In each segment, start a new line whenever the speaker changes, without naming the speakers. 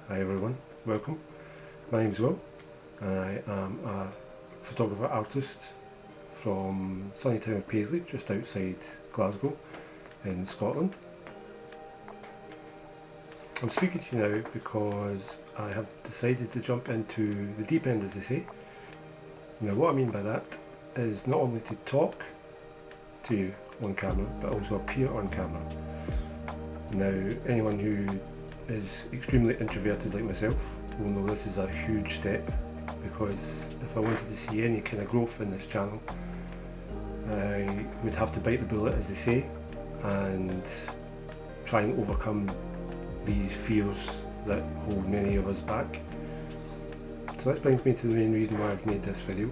Hi everyone, welcome. My name's Will. I am a photographer artist from sunny town of Paisley, just outside Glasgow in Scotland. I'm speaking to you now because I have decided to jump into the deep end, as they say. Now what I mean by that is not only to talk to you on camera, but also appear on camera. Now anyone who is extremely introverted like myself will know this is a huge step, because if I wanted to see any kind of growth in this channel, I would have to bite the bullet, as they say, and try and overcome these fears that hold many of us back. So this brings me to the main reason why I've made this video,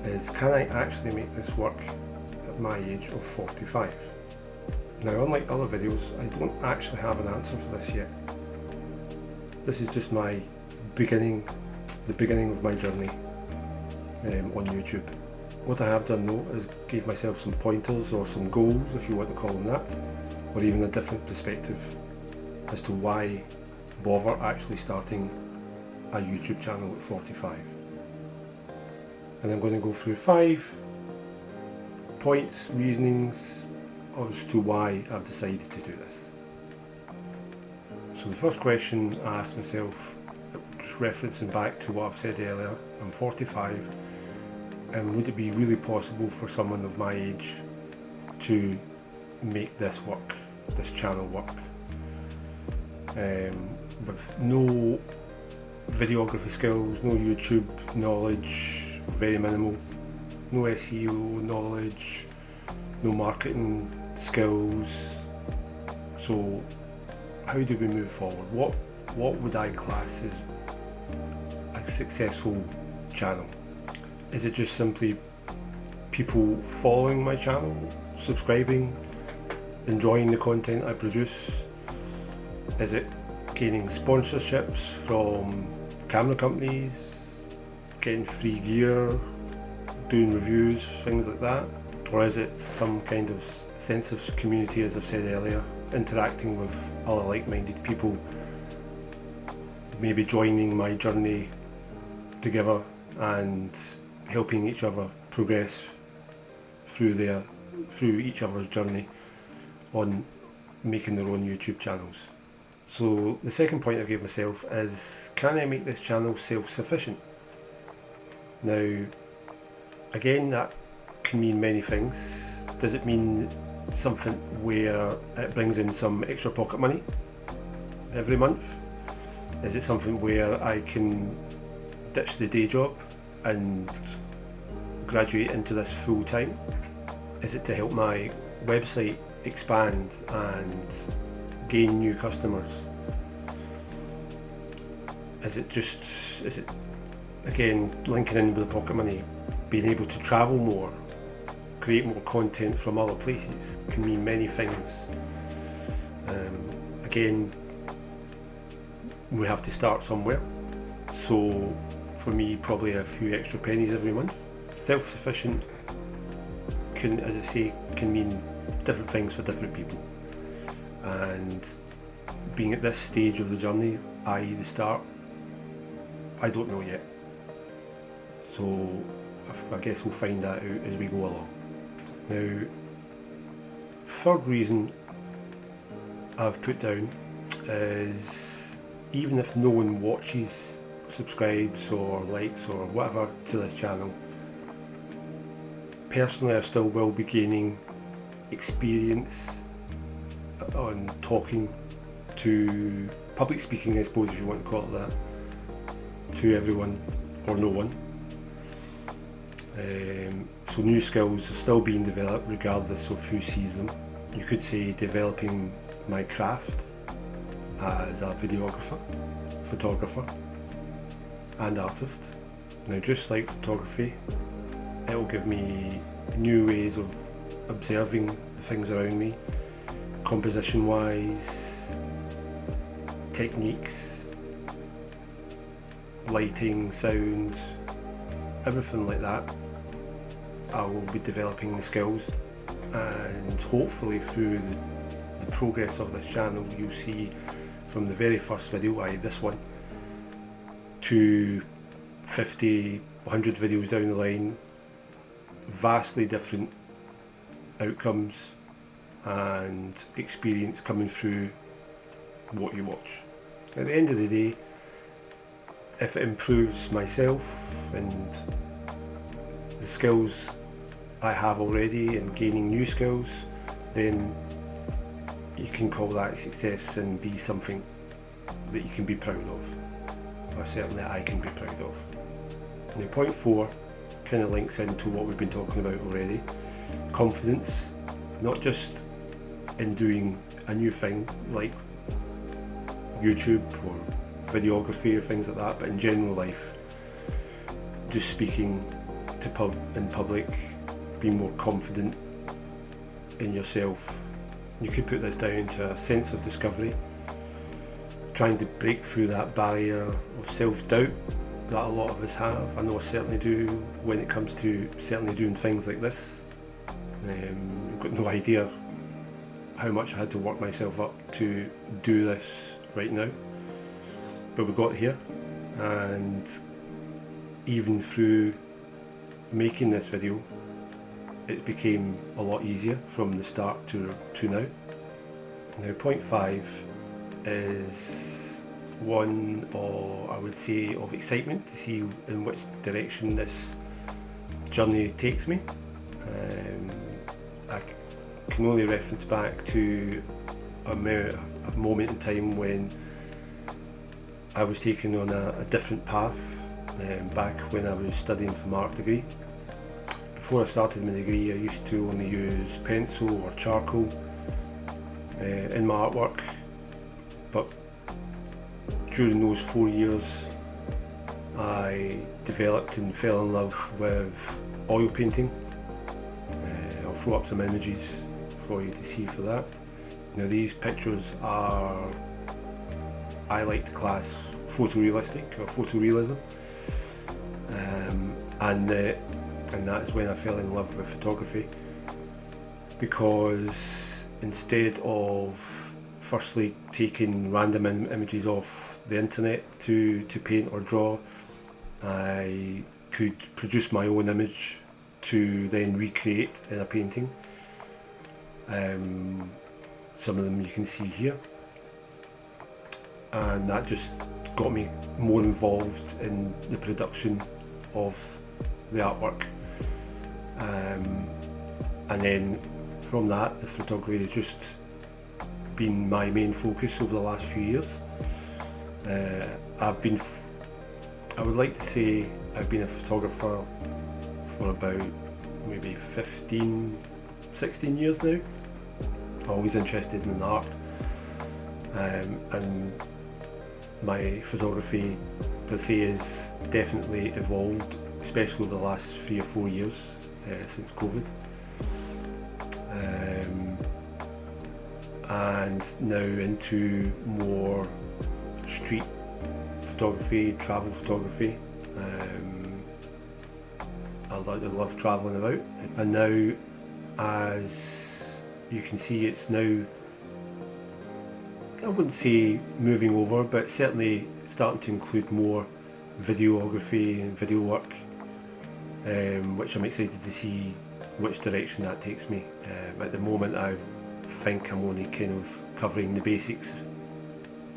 is can I actually make this work at my age of 45? Now, unlike other videos, I don't actually have an answer for this yet. This is just my beginning, the beginning of my journey on YouTube. What I have done though is gave myself some pointers or some goals, if you want to call them that, or even a different perspective as to why bother actually starting a YouTube channel at 45. And I'm going to go through 5 points, reasonings as to why I've decided to do this. So the first question I asked myself, just referencing back to what I've said earlier, I'm 45, and would it be really possible for someone of my age to make this work, this channel work? With no videography skills, no YouTube knowledge, very minimal, no SEO knowledge, no marketing skills. So how do we move forward? What would I class as a successful channel? Is it just simply people following my channel, subscribing, enjoying the content I produce? Is it gaining sponsorships from camera companies, getting free gear, doing reviews, things like that? Or is it some kind of sense of community, as I've said earlier, interacting with other like-minded people, maybe joining my journey together and helping each other progress through each other's journey on making their own YouTube channels? So the second point I gave myself is, can I make this channel self-sufficient? Now again, that can mean many things. Does it mean something where it brings in some extra pocket money every month? Is it something where I can ditch the day job and graduate into this full time? Is it to help my website expand and gain new customers? Is it again linking in with the pocket money, being able to travel more, create more content from other places? Can mean many things. Again, we have to start somewhere. So for me, probably a few extra pennies every month. Self-sufficient can, as I say, can mean different things for different people. And being at this stage of the journey, i.e. the start, I don't know yet. So I guess we'll find that out as we go along. Now, third reason I've put down is, even if no one watches, subscribes or likes or whatever to this channel, personally I still will be gaining experience on talking to, public speaking I suppose, if you want to call it that, to everyone or no one. So new skills are still being developed regardless of who sees them. You could say developing my craft as a videographer, photographer and artist. Now just like photography, it will give me new ways of observing the things around me, composition wise, techniques, lighting, sound, everything like that. I will be developing the skills, and hopefully through the progress of this channel you'll see from the very first video, this one, to 50, 100 videos down the line, vastly different outcomes and experience coming through what you watch. At the end of the day, if it improves myself and the skills I have already and gaining new skills, then you can call that a success and be something that you can be proud of, or certainly I can be proud of. Now, point 4 kind of links into what we've been talking about already. Confidence, not just in doing a new thing like YouTube or videography or things like that, but in general life, just speaking to in public, being more confident in yourself. You could put this down to a sense of discovery, trying to break through that barrier of self-doubt that a lot of us have. I know I certainly do when it comes to certainly doing things like this. I've got no idea how much I had to work myself up to do this right now, but we got here, and even through making this video, it became a lot easier from the start to now. Now, point 5 is one, or I would say, of excitement to see in which direction this journey takes me. I can only reference back to a moment in time when I was taken on a different path, back when I was studying for my art degree. Before I started my degree, I used to only use pencil or charcoal in my artwork, but during those 4 years I developed and fell in love with oil painting. I'll throw up some images for you to see for that. Now, these pictures are, I like to class photorealistic or photorealism, and that is when I fell in love with photography, because instead of firstly taking random images off the internet to paint or draw, I could produce my own image to then recreate in a painting. Some of them you can see here, and that just got me more involved in the production of the artwork, and then from that the photography has just been my main focus over the last few years. I would like to say I've been a photographer for about maybe 15, 16 years now. Always interested in art, and my photography per se has definitely evolved, especially over the last 3 or 4 years since COVID, and now into more street photography, travel photography. I love travelling about, and now, as you can see, it's now, I wouldn't say moving over, but certainly starting to include more videography and video work, which I'm excited to see which direction that takes me. At the moment I think I'm only kind of covering the basics.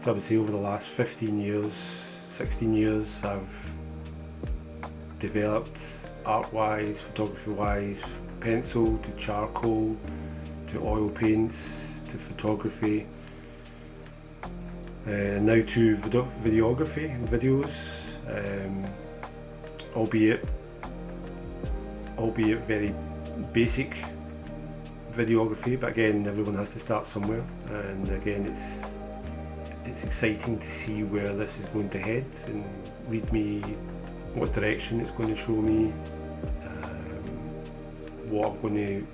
So I would say over the last 15 years, 16 years, I've developed art-wise, photography-wise, pencil to charcoal to oil paints to photography, now to videography and videos, albeit very basic videography, but again, everyone has to start somewhere, and again, it's exciting to see where this is going to head and lead me, what direction it's going to show me, what I'm going to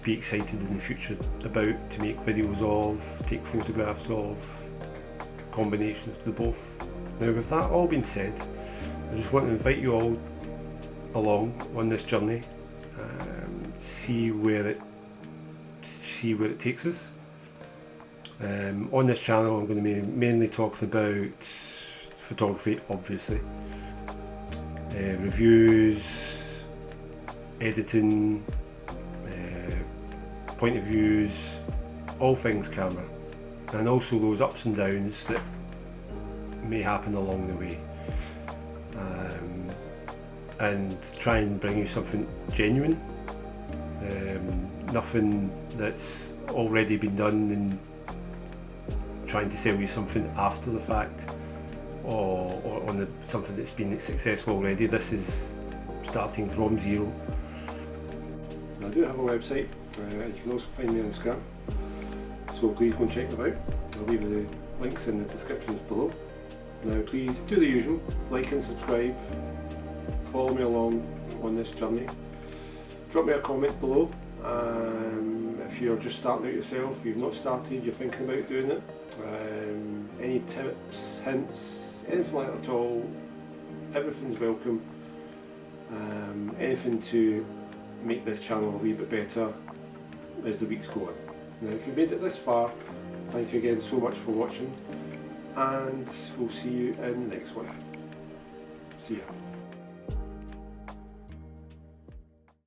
be excited in the future about to make videos of, take photographs of, combinations of the both. Now, with that all being said, I just want to invite you all along on this journey, see where it takes us. On this channel I'm going to be mainly talking about photography, obviously. Reviews, editing, point of views, all things camera, and also those ups and downs that may happen along the way, and try and bring you something genuine, nothing that's already been done and trying to sell you something after the fact, or on something that's been successful already. This is starting from zero. I do have a website, you can also find me on Instagram, so please go and check them out. I'll leave the links in the descriptions below. Now please do the usual, like and subscribe, follow me along on this journey. Drop me a comment below if you're just starting out yourself, you've not started, you're thinking about doing it. Any tips, hints, anything like that at all, everything's welcome. Anything to make this channel a wee bit better as the weeks go on. Now if you've made it this far, thank you again so much for watching, and we'll see you in the next one. See ya.